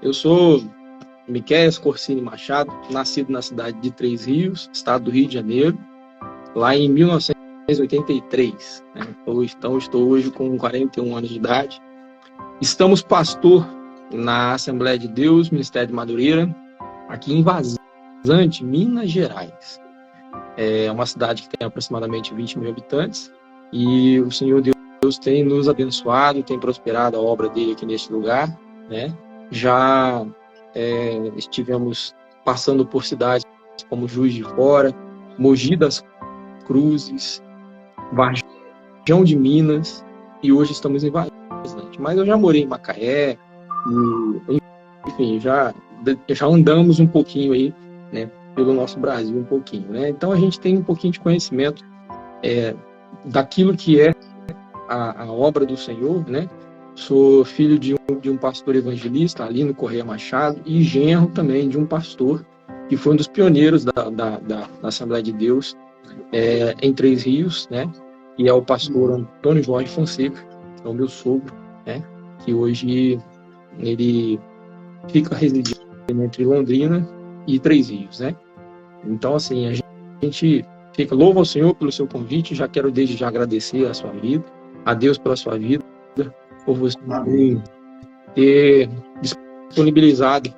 Eu sou Miquéias Corsini Machado, nascido na cidade de Três Rios, estado do Rio de Janeiro, lá em 1983. Né? Então, estou hoje com 41 anos de idade. Estamos pastor na Assembleia de Deus, Ministério de Madureira, aqui em Vazante, Minas Gerais. É uma cidade que tem aproximadamente 20 mil habitantes, e o Senhor Deus tem nos abençoado, tem prosperado a obra dele aqui neste lugar, né? Já estivemos passando por cidades como Juiz de Fora, Mogi das Cruzes, Varjão de Minas, e hoje estamos em Vazante. Mas eu já morei em Macaé, e, enfim, já andamos um pouquinho aí, né, pelo nosso Brasil um pouquinho, né? Então a gente tem um pouquinho de conhecimento daquilo que é a obra do Senhor, né? Sou filho de um pastor evangelista ali no Correia Machado, e genro também de um pastor que foi um dos pioneiros da Assembleia de Deus em Três Rios, né? E é o pastor Antônio Jorge Fonseca, é o meu sogro, né? Que hoje ele fica residindo entre Londrina e Três Rios, né? Então, assim, a gente louva ao Senhor pelo seu convite. Já quero desde já agradecer a sua vida, a Deus pela sua vida, por você ter disponibilizado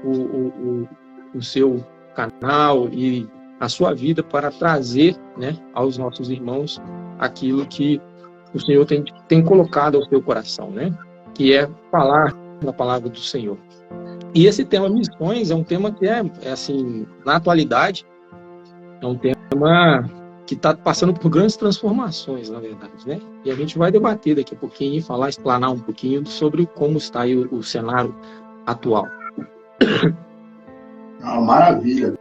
o seu canal e a sua vida para trazer, né, aos nossos irmãos aquilo que o Senhor tem colocado ao seu coração, né? Que é falar da palavra do Senhor. E esse tema missões é um tema que assim, na atualidade, é um tema que está passando por grandes transformações, na verdade, né? E a gente vai debater daqui a pouquinho e explanar um pouquinho sobre como está aí o cenário atual. Maravilha.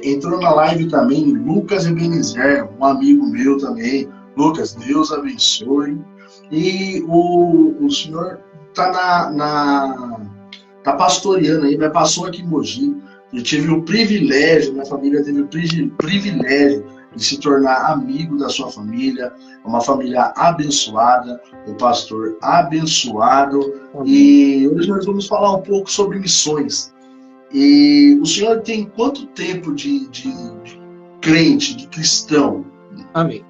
Entrou na live também Lucas Ebenezer, um amigo meu também. Lucas, Deus abençoe. E o senhor está tá pastoreando aí, mas passou aqui em Mogi. Eu tive o privilégio, minha família teve o privilégio de se tornar amigo da sua família, uma família abençoada, um pastor abençoado. E hoje nós vamos falar um pouco sobre missões. E o senhor tem quanto tempo de crente, de cristão? Amém.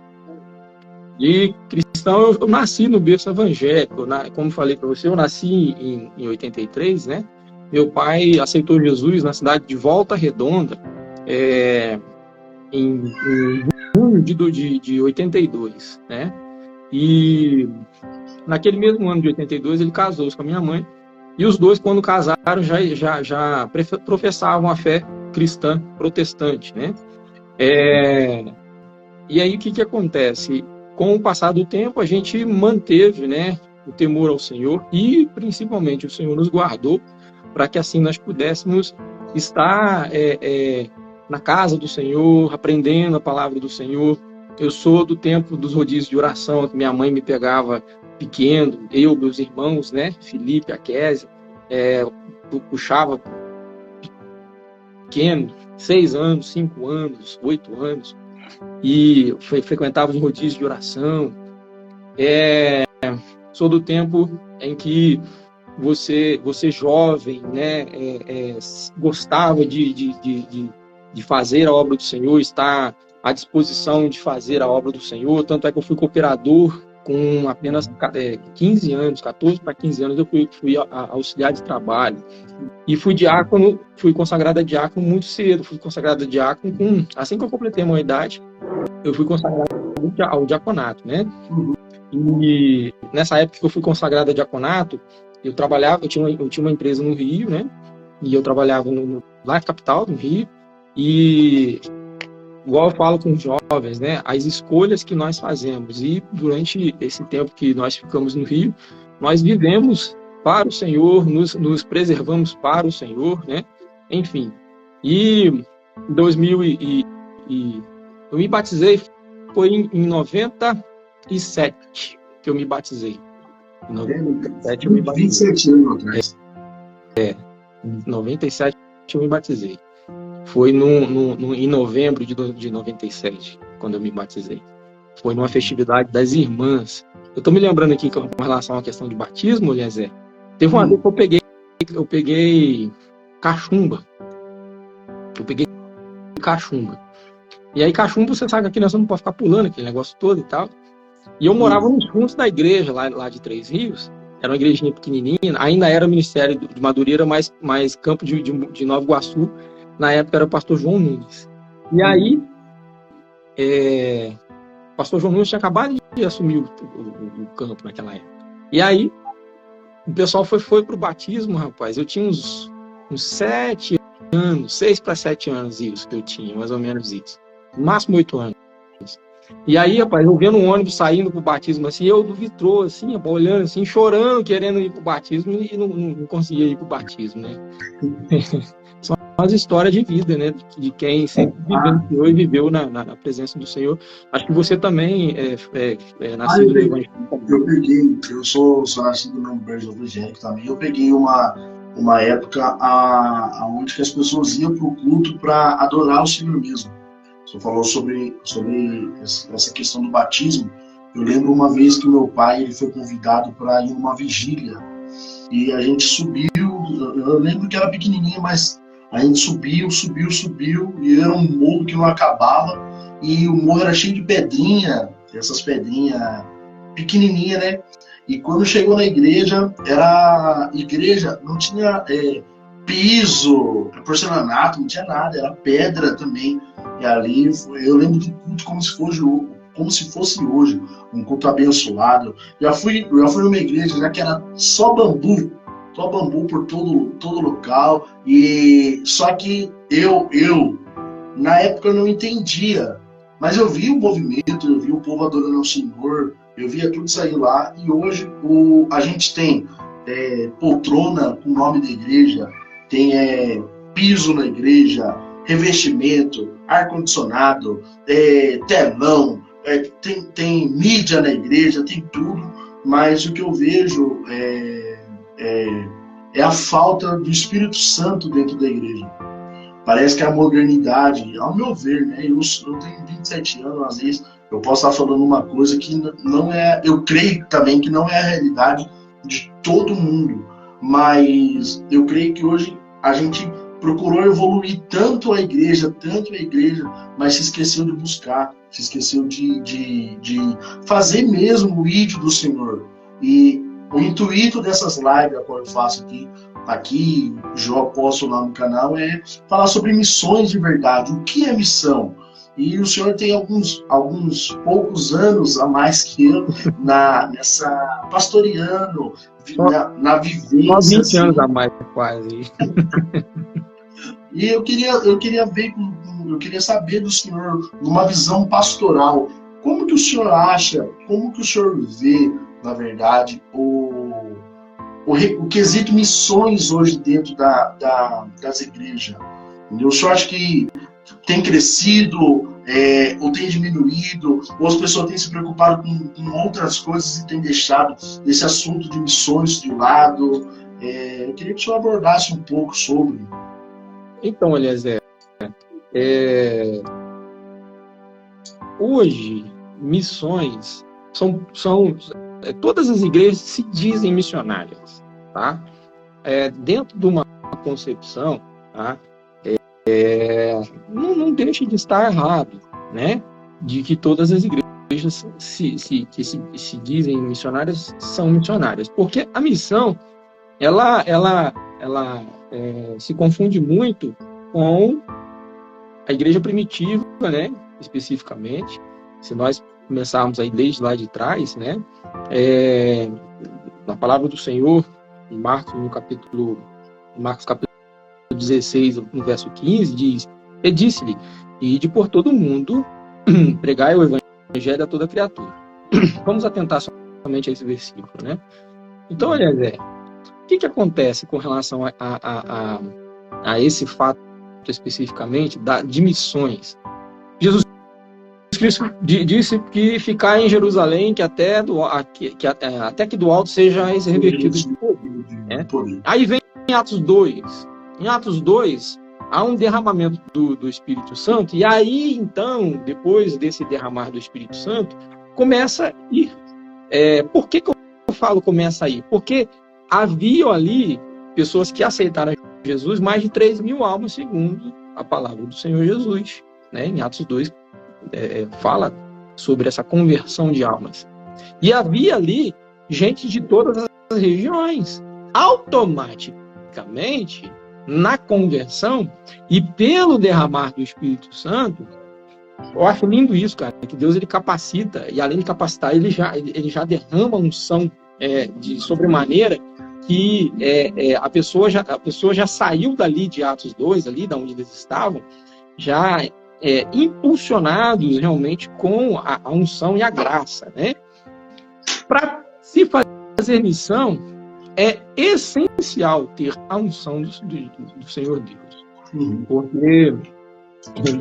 De cristão, eu nasci no berço evangélico, como falei para você, eu nasci em 83, né? Meu pai aceitou Jesus na cidade de Volta Redonda, em junho de 82, né? E naquele mesmo ano de 82 ele casou-se com a minha mãe, e os dois, quando casaram, já professavam a fé cristã protestante, né? E aí o que acontece? Com o passar do tempo, a gente manteve, né, o temor ao Senhor, e principalmente o Senhor nos guardou para que assim nós pudéssemos estar na casa do Senhor, aprendendo a palavra do Senhor. Eu sou do tempo dos rodízios de oração, que minha mãe me pegava pequeno, meus irmãos, né, Felipe, a Kézia, puxava pequeno, 6 anos, 5 anos, 8 anos, e frequentava os rodízios de oração. Sou do tempo em que você jovem, né, gostava de fazer a obra do Senhor, está à disposição de fazer a obra do Senhor. Tanto é que eu fui cooperador com apenas 15 anos, 14 para 15 anos, eu fui auxiliar de trabalho. E fui consagrado a diácono muito cedo. Fui consagrado a diácono assim que eu completei a maioridade, eu fui consagrado ao diaconato, né? E nessa época que eu fui consagrado a diaconato, eu tinha uma empresa no Rio, né? E eu trabalhava lá na capital, no Rio. E igual eu falo com os jovens, né? As escolhas que nós fazemos. E durante esse tempo que nós ficamos no Rio, nós vivemos para o Senhor, nos preservamos para o Senhor, né? Enfim. E em 2000 eu me batizei, foi em 97 que eu me batizei. Em 97 eu me batizei. 27 anos atrás. Em 97 eu me batizei. Foi em novembro de 97, quando eu me batizei. Foi numa festividade das irmãs. Eu estou me lembrando aqui com relação à questão de batismo, Eliezer. Teve uma vez que eu peguei peguei cachumba. E aí cachumba, você sabe que aqui nós não pode ficar pulando aquele negócio todo e tal. E eu morava nos fundos da igreja, lá de Três Rios. Era uma igrejinha pequenininha, ainda era o Ministério de Madureira, mais campo de Nova Iguaçu. Na época era o pastor João Nunes. E aí, o pastor João Nunes tinha acabado de assumir o campo naquela época. E aí, o pessoal foi pro batismo, rapaz. Eu tinha uns 7 anos, 6 para 7 anos isso que eu tinha, mais ou menos isso. No máximo 8 anos. E aí, rapaz, eu vendo um ônibus saindo pro batismo, assim, eu do vitrô, assim, olhando, assim, chorando, querendo ir pro batismo e não conseguia ir pro batismo, né? São as histórias de vida, né? De quem sempre vivenciou e viveu na presença do Senhor. Acho que você também é nascido no Evangelho. Eu sou nascido no berço evangélico também. Eu peguei uma época onde as pessoas iam pro culto para adorar o Senhor mesmo. Você falou sobre essa questão do batismo. Eu lembro uma vez que meu pai ele foi convidado para ir numa vigília e a gente subiu. Eu lembro que era pequenininha, mas a gente subiu e era um morro que não acabava e o morro era cheio de pedrinha, essas pedrinhas pequenininhas, né? E quando chegou na igreja, não tinha piso, porcelanato, não tinha nada, era pedra também. E ali, eu lembro do culto como se fosse hoje, um culto abençoado. Já fui numa igreja já que era só bambu por todo local. E só que eu na época eu não entendia, mas eu vi o movimento, eu vi o povo adorando ao Senhor, eu via tudo sair lá. E hoje a gente tem poltrona com o nome da igreja, tem piso na igreja, revestimento, ar-condicionado, telão, tem mídia na igreja, tem tudo, mas o que eu vejo é a falta do Espírito Santo dentro da igreja. Parece que a modernidade, ao meu ver, né, eu tenho 27 anos, às vezes eu posso estar falando uma coisa que não é, eu creio também que não é a realidade de todo mundo, mas eu creio que hoje a gente procurou evoluir tanto a igreja, mas se esqueceu de buscar, se esqueceu de fazer mesmo o ídolo do Senhor. E o intuito dessas lives, a qual eu faço aqui eu posto lá no canal, é falar sobre missões de verdade. O que é missão? E o senhor tem alguns poucos anos a mais que eu nessa pastoreando, na vivência. Só 20 anos a mais, quase. E eu queria saber do senhor, numa visão pastoral, como que o senhor acha, como que o senhor vê, na verdade, o quesito missões hoje dentro das igrejas? O senhor acha que tem crescido, ou tem diminuído, ou as pessoas têm se preocupado com outras coisas e têm deixado esse assunto de missões de lado? Eu queria que o senhor abordasse um pouco sobre. Então, Eliezer, hoje, missões todas as igrejas se dizem missionárias, tá? Dentro de uma concepção, tá? Não deixa de estar errado, né? De que todas as igrejas que se dizem missionárias são missionárias, porque a missão ela se confunde muito com a igreja primitiva, né? Especificamente, se nós começarmos aí desde lá de trás, né? Na palavra do Senhor, em Marcos capítulo 16, no verso 15, diz: e disse-lhe, ide por todo mundo, pregai o evangelho a toda criatura. Vamos atentar somente a esse versículo, né? Então, olha, o que acontece com relação a esse fato especificamente de missões? Jesus Cristo disse que ficar em Jerusalém, que até que do alto seja revestido de poder, né? Aí vem em Atos 2. Em Atos 2, há um derramamento do Espírito Santo, e aí, então, depois desse derramar do Espírito Santo, começa a ir. Por que eu falo começa a ir? Porque havia ali pessoas que aceitaram Jesus, mais de 3.000 almas, segundo a palavra do Senhor Jesus, né? Em Atos 2, fala sobre essa conversão de almas. E havia ali gente de todas as regiões. Automaticamente, na conversão e pelo derramar do Espírito Santo, eu acho lindo isso, cara, que Deus ele capacita, e além de capacitar, ele já derrama unção de sobremaneira, que a pessoa já saiu dali de Atos 2, ali da onde eles estavam, já impulsionados realmente com a unção e a graça, né? Para se fazer missão, é essencial ter a unção do Senhor Deus. Porque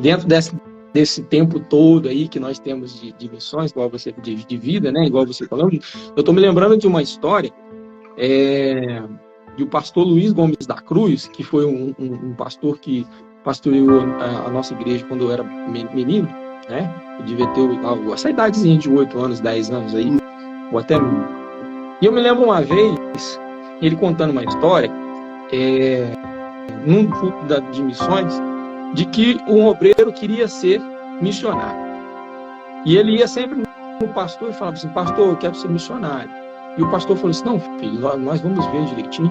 dentro desse tempo todo aí que nós temos de missões, igual você de vida, né? Igual você falou, eu estou me lembrando de uma história do pastor Luiz Gomes da Cruz, que foi um pastor que pastoreou a nossa igreja quando eu era menino, né? Eu devia ter essa idadezinha de 8 anos, 10 anos aí, ou até menos. E eu me lembro uma vez, ele contando uma história, num culto de missões, de que um obreiro queria ser missionário. E ele ia sempre no pastor e falava assim: pastor, eu quero ser missionário. E o pastor falou assim: não, filho, nós vamos ver direitinho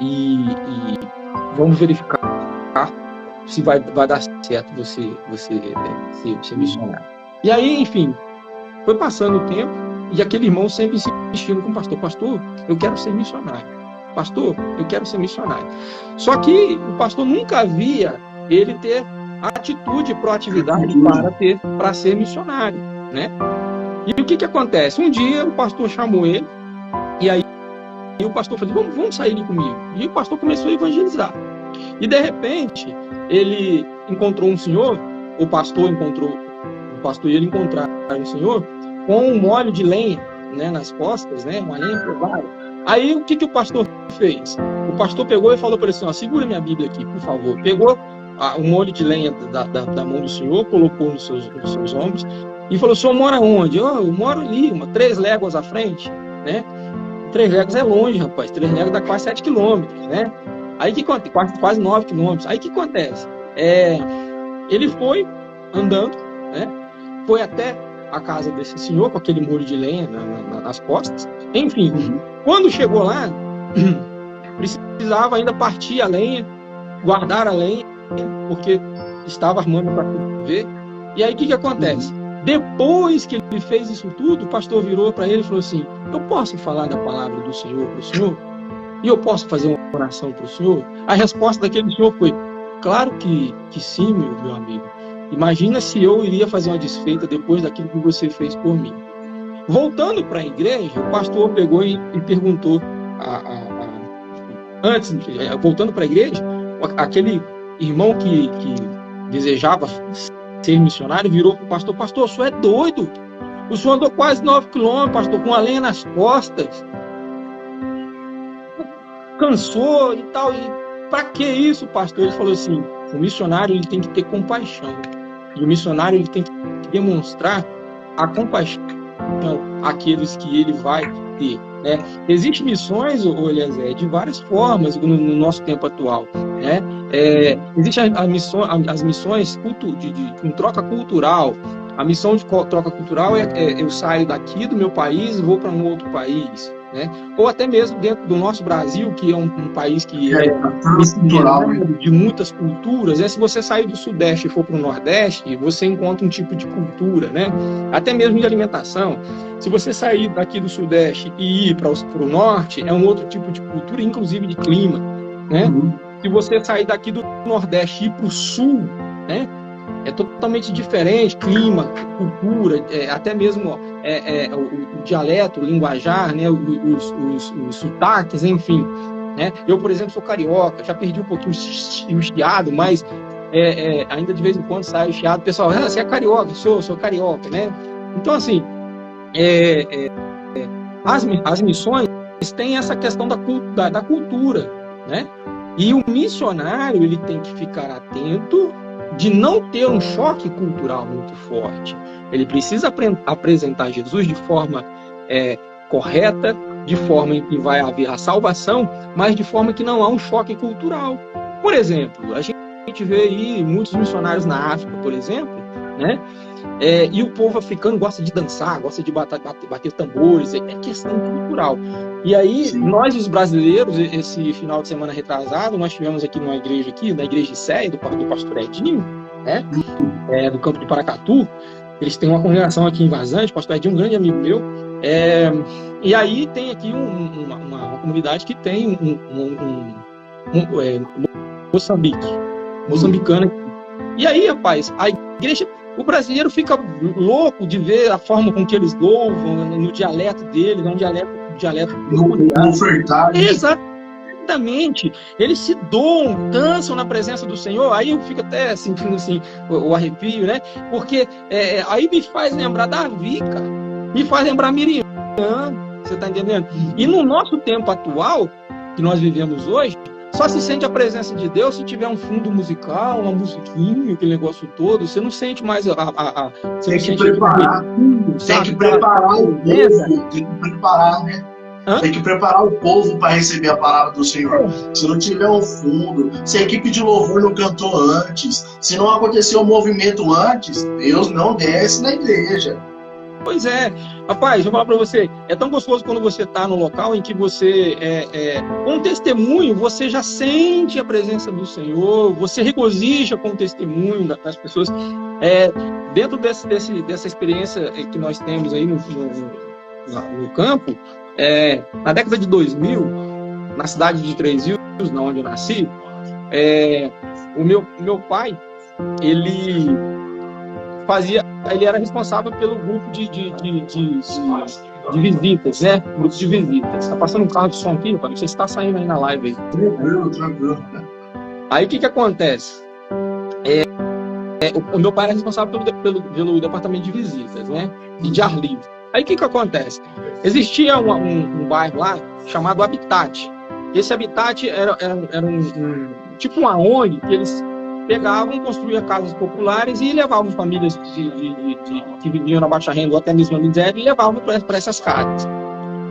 e vamos verificar se vai dar certo você ser missionário. E aí, enfim, foi passando o tempo e aquele irmão sempre insistindo com o pastor: pastor, eu quero ser missionário. Pastor, eu quero ser missionário. Só que o pastor nunca via ele ter atitude e proatividade para ser missionário, né? E o que acontece? Um dia o pastor chamou ele, e aí o pastor falou: vamos sair ali comigo. E o pastor começou a evangelizar. E de repente ele encontrou um senhor, o pastor e ele encontraram um senhor com um molho de lenha, né, nas costas, né, uma lenha pesada. Aí o que o pastor fez? O pastor pegou e falou para ele assim: ó, segura minha Bíblia aqui, por favor. Pegou um molho de lenha da mão do senhor, colocou nos seus ombros e falou: o senhor mora onde? Eu moro ali, 3 léguas à frente, né? 3 léguas é longe, rapaz. 3 léguas dá quase 7 quilômetros, né? Aí que acontece? Quase 9 quilômetros. Aí que acontece? Ele foi andando, né? Foi até a casa desse senhor com aquele molho de lenha nas costas. Enfim, quando chegou lá, precisava ainda partir a lenha, guardar a lenha, porque estava armando para ver. E aí o que acontece? Depois que ele fez isso tudo, o pastor virou para ele e falou assim: eu posso falar da palavra do Senhor para o senhor? E eu posso fazer uma oração para o senhor? A resposta daquele senhor foi: claro que sim, meu amigo. Imagina se eu iria fazer uma desfeita depois daquilo que você fez por mim. Voltando para a igreja, o pastor pegou e perguntou, voltando para a igreja, aquele irmão que desejava ser missionário virou para o pastor: pastor, o senhor é doido? O senhor andou quase 9 quilômetros, pastor, com a lenha nas costas. Cansou e tal. E para que isso, pastor? Ele falou assim: o missionário ele tem que ter compaixão. E o missionário ele tem que demonstrar a compaixão àqueles que ele vai ter, né? Existem missões, Eliezer, de várias formas no nosso tempo atual, né? Existem as missões com troca cultural. A missão de troca cultural eu saio daqui do meu país e vou para um outro país, né? Ou até mesmo dentro do nosso Brasil, que é um país que é de muitas culturas. Se você sair do Sudeste e for para o Nordeste, você encontra um tipo de cultura, né? Até mesmo de alimentação. Se você sair daqui do Sudeste e ir para o Norte, é um outro tipo de cultura, inclusive de clima, né? Se você sair daqui do Nordeste e ir para o Sul, né? É totalmente diferente, clima, cultura, até mesmo o dialeto, o linguajar, né, os sotaques, enfim. Né? Eu, por exemplo, sou carioca, já perdi um pouquinho o chiado, mas ainda de vez em quando sai o chiado. O pessoal, você é carioca? Sou carioca, né? Então, assim, as missões têm essa questão da cultura, né? E o missionário, ele tem que ficar atento de não ter um choque cultural muito forte. Ele precisa apresentar Jesus de forma correta, de forma em que vai haver a salvação, mas de forma que não há um choque cultural. Por exemplo, a gente vê aí muitos missionários na África, por exemplo, né? E o povo africano gosta de dançar, gosta de bater tambores, é questão cultural. E aí, sim, nós, os brasileiros, esse final de semana retrasado, nós tivemos aqui numa igreja aqui, na igreja de Sé, do pastor Edinho, né? Do campo de Paracatu. Eles têm uma congregação aqui em Vazante, o pastor Edinho é um grande amigo meu. E aí tem aqui uma comunidade que tem moçambicana. E aí, rapaz, a igreja, o brasileiro fica louco de ver a forma com que eles louvam, no dialeto deles, é um dialeto ofertado. Exatamente. Eles se doam, dançam na presença do Senhor. Aí eu fico até sentindo assim o arrepio, né? Porque aí me faz lembrar Davi, cara. Me faz lembrar Miriam. Você tá entendendo? E no nosso tempo atual, que nós vivemos hoje, só se sente a presença de Deus se tiver um fundo musical, uma musiquinha, aquele negócio todo. Você não sente mais tem que preparar. Tem que preparar o povo. Tem que preparar, né? Tem que preparar o povo para receber a palavra do Senhor. Se não tiver um fundo, se a equipe de louvor não cantou antes, se não aconteceu um movimento antes, Deus não desce na igreja. Pois é. Rapaz, eu vou falar para você, é tão gostoso quando você está no local em que você, com testemunho, você já sente a presença do Senhor, você regozija com o testemunho das pessoas. Dentro dessa experiência que nós temos aí no campo, na década de 2000, na cidade de Três Rios, onde eu nasci, o meu pai, ele era responsável pelo grupo de visitas, né? Grupos de visitas. Tá passando um carro de som aqui, não sei se está saindo aí na live aí. Tranquilo. Aí o que acontece? O meu pai era responsável pelo departamento de visitas, né? E de ar livre. Aí o que acontece? Existia um bairro lá chamado Habitat. Esse Habitat era tipo uma ONG que eles pegavam, construíam casas populares e levavam famílias que viviam na baixa renda ou até mesmo na miséria e levavam para essas casas.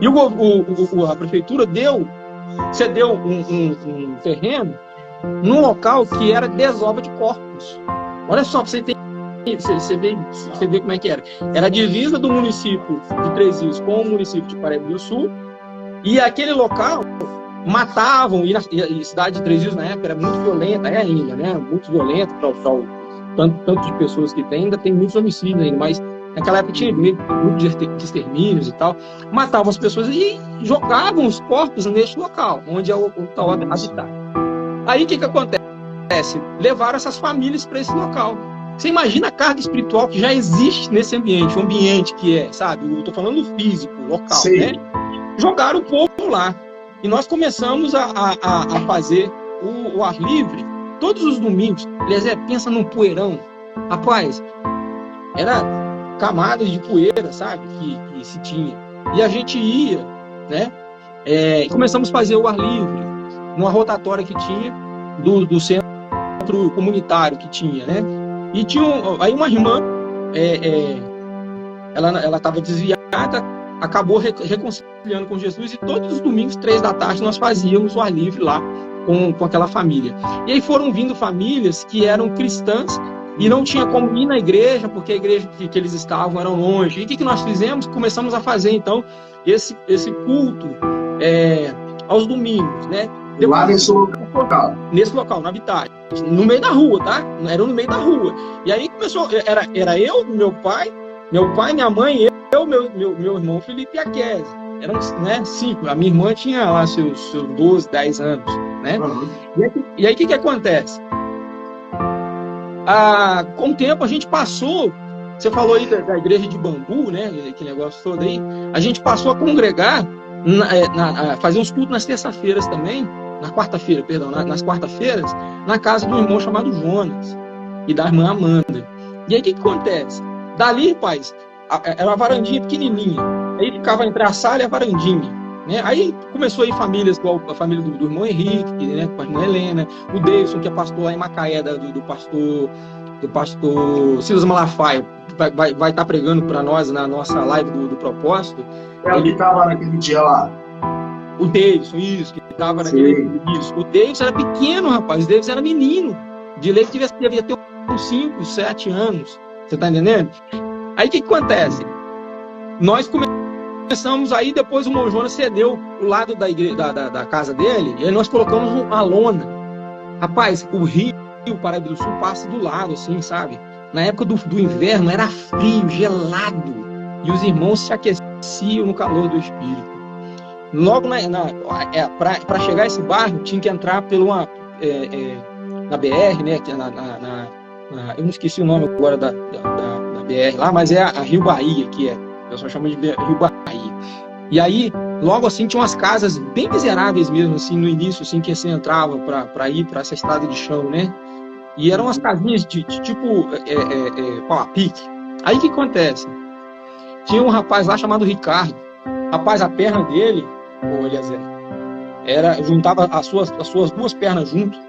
E a prefeitura cedeu um terreno num local que era desova de corpos. Olha só, você vê como é que era. Era a divisa do município de Três Rios com o município de Paraíba do Sul, e aquele local matavam, e a cidade de Três Rios na época era muito violenta, ainda, né? Muito violenta, tanto de pessoas que tem, ainda tem muitos homicídios ainda, mas naquela época tinha muito de extermínios e tal, matavam as pessoas e jogavam os corpos neste local, onde é o tal habitat. Aí o que acontece? Levaram essas famílias para esse local. Você imagina a carga espiritual que já existe nesse ambiente, o ambiente que sabe? Eu estou falando físico, local, sim, né? Jogaram o povo lá. E nós começamos a fazer o ar livre todos os domingos. Aliás, pensa num poeirão. Rapaz, era camadas de poeira, sabe? Que se tinha. E a gente ia, né? E começamos a fazer o ar livre numa rotatória que tinha do centro comunitário que tinha, né? E tinha aí uma irmã, ela estava desviada, acabou reconciliando com Jesus, e todos os domingos, 3h nós fazíamos o ar livre lá com aquela família. E aí foram vindo famílias que eram cristãs e não tinha como ir na igreja, porque a igreja que eles estavam era longe. E o que nós fizemos? Começamos a fazer, então, esse culto aos domingos, né? Lá nesse local. Nesse local, no Habitat. No meio da rua, tá? Era no meio da rua. E aí começou, era eu, meu pai, minha mãe, meu irmão Felipe e a Kézia. Eram, né, 5. A minha irmã tinha lá seus 12, 10 anos, né? Uhum. E aí o que acontece? Com o tempo a gente passou, você falou aí da igreja de Bambu, né? Que negócio todo aí. A gente passou a congregar, fazer uns cultos nas terça-feiras também, nas quarta-feiras, na casa de um irmão chamado Jonas e da irmã Amanda. E aí o que acontece? Dali, rapaz, era uma varandinha pequenininha. Aí ficava entre a sala e a varandinha, né? Aí começou a ir famílias, igual a família do irmão Henrique, né, com a irmã Helena, o Deilson, que é pastor lá em Macaé, do pastor Silas Malafaia, vai estar pregando para nós na nossa live do propósito. Ele estava naquele dia lá. O Davidson, isso, que estava naquele... Isso. O Davidson era pequeno, rapaz. O Davidson era menino. De lei que devia ter uns 5, 7 anos. Você tá entendendo? Aí o que acontece? Nós começamos aí, depois o irmão Jonas cedeu o lado da, igreja, da casa dele, e aí nós colocamos uma lona. Rapaz, o rio Paraíba do Sul passa do lado, assim, sabe? Na época do inverno era frio, gelado, e os irmãos se aqueciam no calor do Espírito. Logo para chegar a esse bairro, tinha que entrar pela na BR, né? Eu não esqueci o nome agora da BR lá, mas é a Rio Bahia, que é. O pessoal chama de Rio Bahia. E aí, logo assim, tinha umas casas bem miseráveis mesmo, assim, no início, assim, que você entrava para ir para essa estrada de chão, né? E eram umas casinhas de tipo pau a pique. Aí o que acontece? Tinha um rapaz lá chamado Ricardo. Rapaz, a perna dele, Eliezer, juntava as suas duas pernas juntas,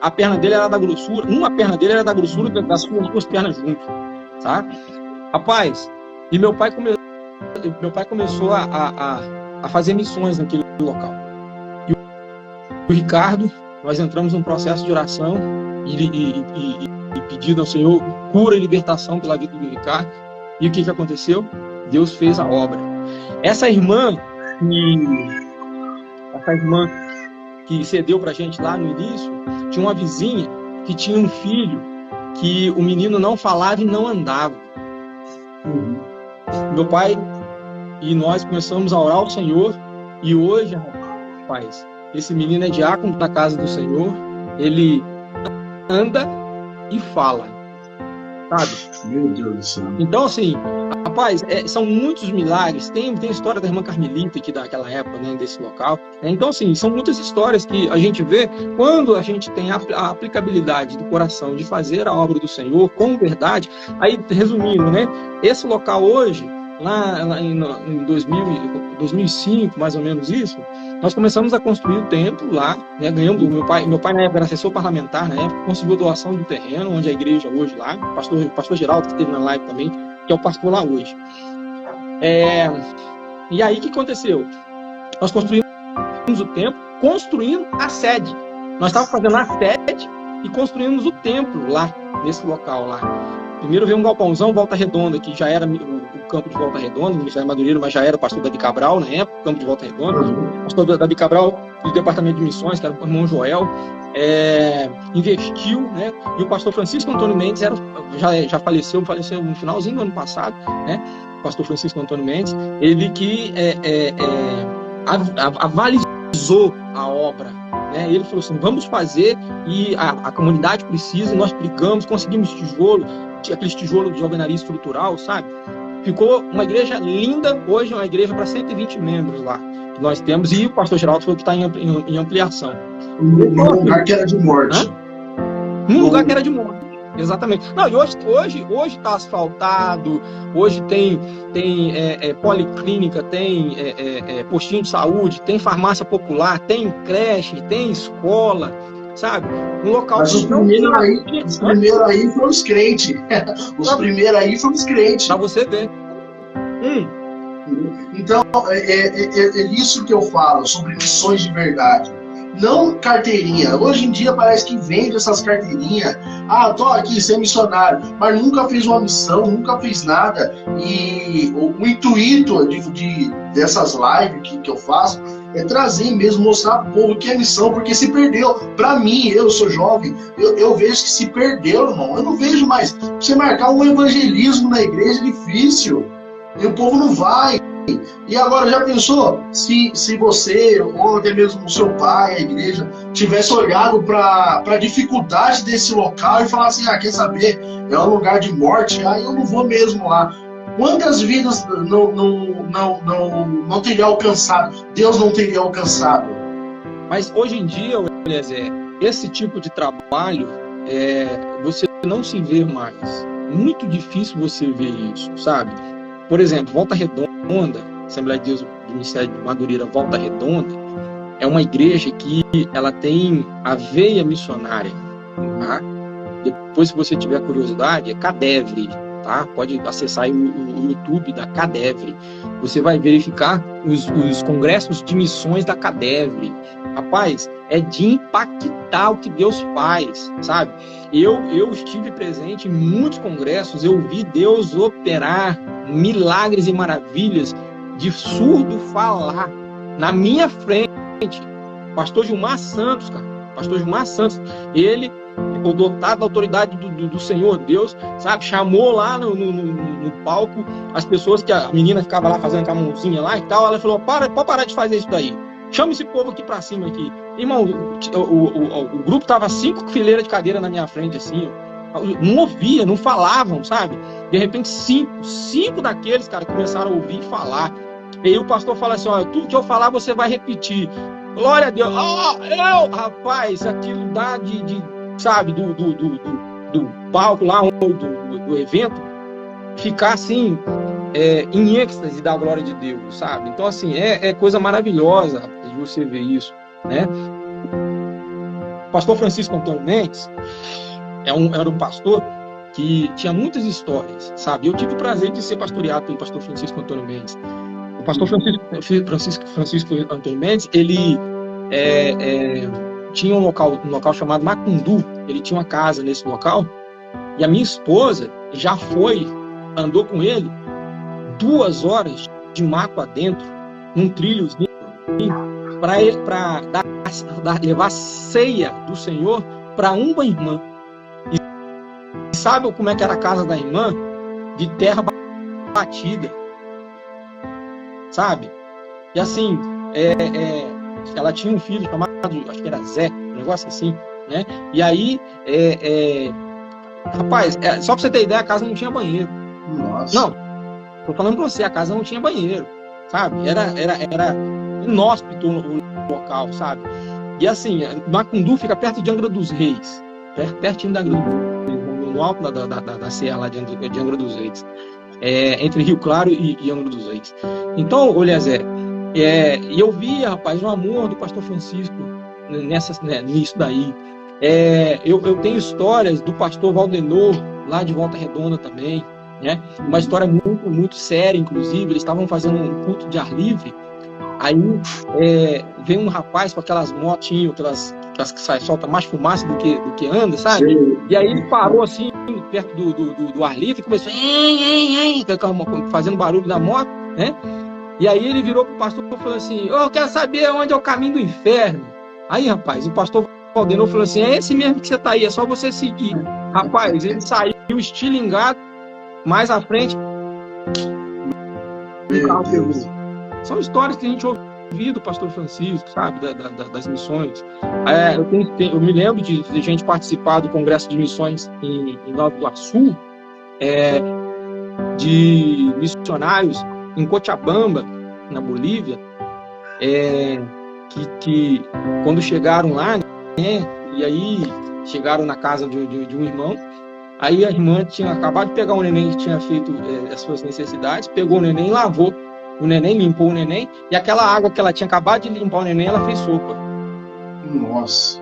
a perna dele era da grossura, uma perna dele era da grossura das suas duas pernas juntas, tá? Rapaz, e meu pai começou a fazer missões naquele local. E o Ricardo, nós entramos num processo de oração e pedido ao Senhor cura e libertação pela vida do Ricardo. E o que aconteceu? Deus fez a obra. Essa irmã que cedeu pra gente lá no início, tinha uma vizinha que tinha um filho que o menino não falava e não andava. Meu pai e nós começamos a orar ao Senhor, e hoje, rapaz, esse menino é diácono da casa do Senhor, ele anda e fala, sabe? Meu Deus do céu. Então, assim, rapaz, são muitos milagres. Tem a história da irmã Carmelita aqui daquela época, né, desse local. Então, assim, são muitas histórias que a gente vê quando a gente tem a aplicabilidade do coração de fazer a obra do Senhor com verdade. Aí, resumindo, né, esse local hoje, lá em 2005, mais ou menos isso, nós começamos a construir o templo lá, né, ganhamos, meu pai na época era assessor parlamentar, na época, conseguiu doação do terreno, onde a igreja hoje lá, o pastor Geraldo, que esteve na live também, que é o pastor lá hoje. E aí, o que aconteceu? Nós construímos o templo, construindo a sede. Nós estávamos fazendo a sede e construímos o templo lá, nesse local lá. Primeiro veio um galpãozão, Volta Redonda, que já era o campo de Volta Redonda, o Ministério Madureira, mas já era o pastor Davi Cabral, na época, o campo de Volta Redonda. O pastor Davi Cabral, do Departamento de Missões, que era o irmão Joel, investiu, né? E o pastor Francisco Antônio Mendes já faleceu no finalzinho do ano passado, né? O pastor Francisco Antônio Mendes, ele que avalizou a obra, né? Ele falou assim, vamos fazer, e a comunidade precisa, e nós brigamos, conseguimos tijolo, aqueles tijolos de alvenaria estrutural, sabe? Ficou uma igreja linda, hoje é uma igreja para 120 membros lá, que nós temos, e o pastor Geraldo falou que está em ampliação. Num lugar que era de morte. Num lugar que era de morte, exatamente. Não, e hoje está asfaltado, hoje tem policlínica, tem postinho de saúde, tem farmácia popular, tem creche, tem escola, sabe? Um local... Mas os primeiros aí foram os crentes. Os primeiros aí foram os crentes. Pra você ver. Então, é isso que eu falo, sobre missões de verdade. Não carteirinha. Hoje em dia parece que vende essas carteirinhas. Ah, tô aqui, ser missionário. Mas nunca fez uma missão, nunca fez nada. E o intuito dessas lives que eu faço é trazer mesmo, mostrar pro povo que é missão, porque se perdeu. Pra mim, eu sou jovem, eu vejo que se perdeu, irmão. Eu não vejo mais. Você marcar um evangelismo na igreja é difícil. E o povo não vai. E agora, já pensou se você, ou até mesmo o seu pai, a igreja, tivesse olhado para a dificuldade desse local e falasse assim, quer saber, é um lugar de morte, eu não vou mesmo lá. Quantas vidas não teria alcançado? Deus não teria alcançado. Mas hoje em dia, Eliezer, esse tipo de trabalho, você não se vê mais. Muito difícil você ver isso, sabe? Por exemplo, Volta Redonda, Assembleia de Deus do Ministério de Madureira Volta Redonda, é uma igreja que ela tem a veia missionária, tá? Depois, se você tiver curiosidade, é CADEV, tá? Pode acessar aí o YouTube da CADEVRE. Você vai verificar os congressos de missões da CADEVRE. Rapaz, é de impactar o que Deus faz, sabe? Eu estive presente em muitos congressos, eu vi Deus operar milagres e maravilhas de surdo falar na minha frente. Pastor Gilmar Santos, cara. Pastor Gilmar Santos, ele, dotado da autoridade do Senhor Deus, sabe, chamou lá no palco as pessoas, que a menina ficava lá fazendo com a mãozinha lá e tal, ela falou, pode parar de fazer isso daí, chama esse povo aqui pra cima aqui. Irmão, o grupo tava 5 fileiras de cadeira na minha frente, assim, não ouvia, não falavam, sabe? De repente, cinco daqueles, cara, começaram a ouvir e falar. E aí o pastor fala assim, ó, tudo que eu falar você vai repetir. Glória a Deus. Rapaz, aquilo dá sabe, do palco lá, do evento, ficar assim, em êxtase da glória de Deus, sabe? Então, assim, é coisa maravilhosa de você ver isso, né? O pastor Francisco Antônio Mendes era um pastor que tinha muitas histórias, sabe? Eu tive o prazer de ser pastoreado pelo pastor Francisco Antônio Mendes. O pastor Francisco Antônio Mendes, ele tinha um local chamado Macundu. Ele tinha uma casa nesse local. E a minha esposa já andou com ele 2 horas de mato adentro, num trilhozinho, para levar ceia do Senhor para uma irmã. E sabe como é que era a casa da irmã? De terra batida. Sabe? E assim, ela tinha um filho chamado, acho que era Zé, um negócio assim, né? E aí, rapaz, só pra você ter ideia, a casa não tinha banheiro. Nossa. Não, tô falando pra você, a casa não tinha banheiro, sabe? Era inóspito o local, sabe? E assim, Macundu fica perto de Angra dos Reis, pertinho da Angra dos Reis, no alto da serra lá de Angra dos Reis. Entre Rio Claro e Angra dos Reis. Então, Oliezer, e eu via, rapaz, o amor do pastor Francisco nisso daí. Eu tenho histórias do pastor Valdenor, lá de Volta Redonda também, né? Uma história muito, muito séria, inclusive. Eles estavam fazendo um culto de ar livre. Aí veio um rapaz com aquelas motinhas, aquelas que solta mais fumaça do que anda, sabe? Sim. E aí ele parou assim, perto do ar livre, e começou fazendo barulho da moto, né? E aí ele virou pro pastor e falou assim, eu quero saber onde é o caminho do inferno. Aí, rapaz, o pastor Valdenor falou assim, é esse mesmo que você tá aí, é só você seguir. Rapaz, ele saiu estilingado, mais à frente, o carro pegou. São histórias que a gente ouviu do pastor Francisco, sabe, das missões. Eu me lembro de gente participar do Congresso de Missões em Nova Iguaçu, de missionários em Cochabamba, na Bolívia, que quando chegaram lá, né, e aí chegaram na casa de um irmão, aí a irmã tinha acabado de pegar um neném que tinha feito as suas necessidades, pegou o neném, lavou o neném, limpou o neném, e aquela água que ela tinha acabado de limpar o neném, ela fez sopa. Nossa.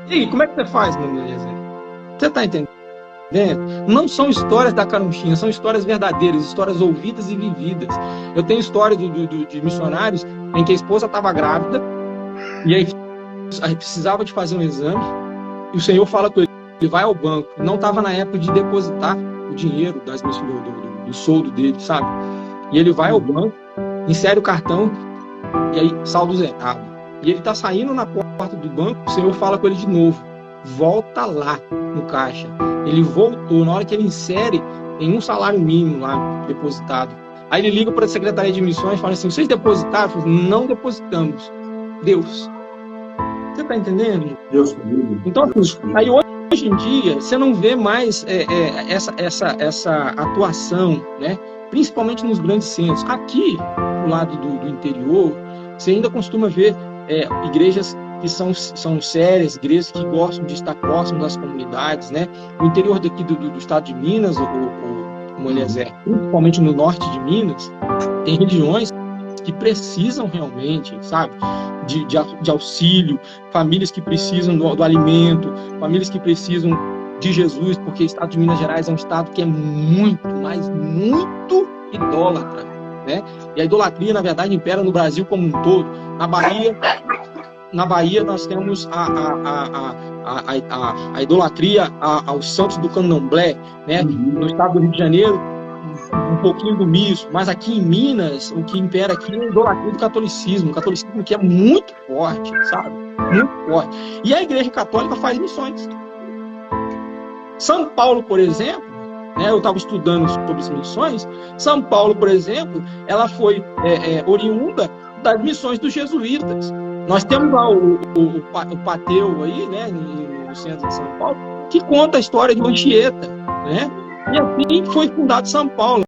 E aí, como é que você faz, meu Deus? Você tá entendendo? Não são histórias da carunchinha, são histórias verdadeiras, histórias ouvidas e vividas. Eu tenho história de missionários em que a esposa estava grávida e aí precisava de fazer um exame e o Senhor fala com ele vai ao banco. Não estava na época de depositar o dinheiro do soldo dele, sabe? E ele vai ao banco, insere o cartão e aí saldo zerado. E ele está saindo na porta do banco, o Senhor fala com ele de novo, volta lá no caixa. Ele voltou, na hora que ele insere, tem um salário mínimo lá depositado. Aí ele liga para a Secretaria de Missões e fala assim, vocês depositaram? Falo, não depositamos. Deus. Você está entendendo? Deus comigo. Então, aí hoje em dia, você não vê mais essa atuação, né? Principalmente nos grandes centros. Aqui, do lado do interior, você ainda costuma ver igrejas que são sérias, igrejas que gostam de estar próximo das comunidades, né? No interior daqui do estado de Minas, como Eliezer, principalmente no norte de Minas, tem regiões que precisam realmente, sabe, de auxílio, famílias que precisam do alimento, famílias que precisam de Jesus, porque o estado de Minas Gerais é um estado que é muito, mas muito idólatra, né? E a idolatria, na verdade, impera no Brasil como um todo. Na Bahia nós temos a idolatria aos santos do candomblé, né? No estado do Rio de Janeiro, um pouquinho do misto, mas aqui em Minas, o que impera aqui é a idolatria do catolicismo, o catolicismo que é muito forte, sabe? Muito forte. E a Igreja Católica faz missões. São Paulo, por exemplo, né, eu estava estudando sobre as missões. São Paulo, por exemplo, ela foi oriunda das missões dos jesuítas. Nós temos lá o Pateu aí, né, no centro de São Paulo, que conta a história de Anchieta, né? E assim foi fundado São Paulo.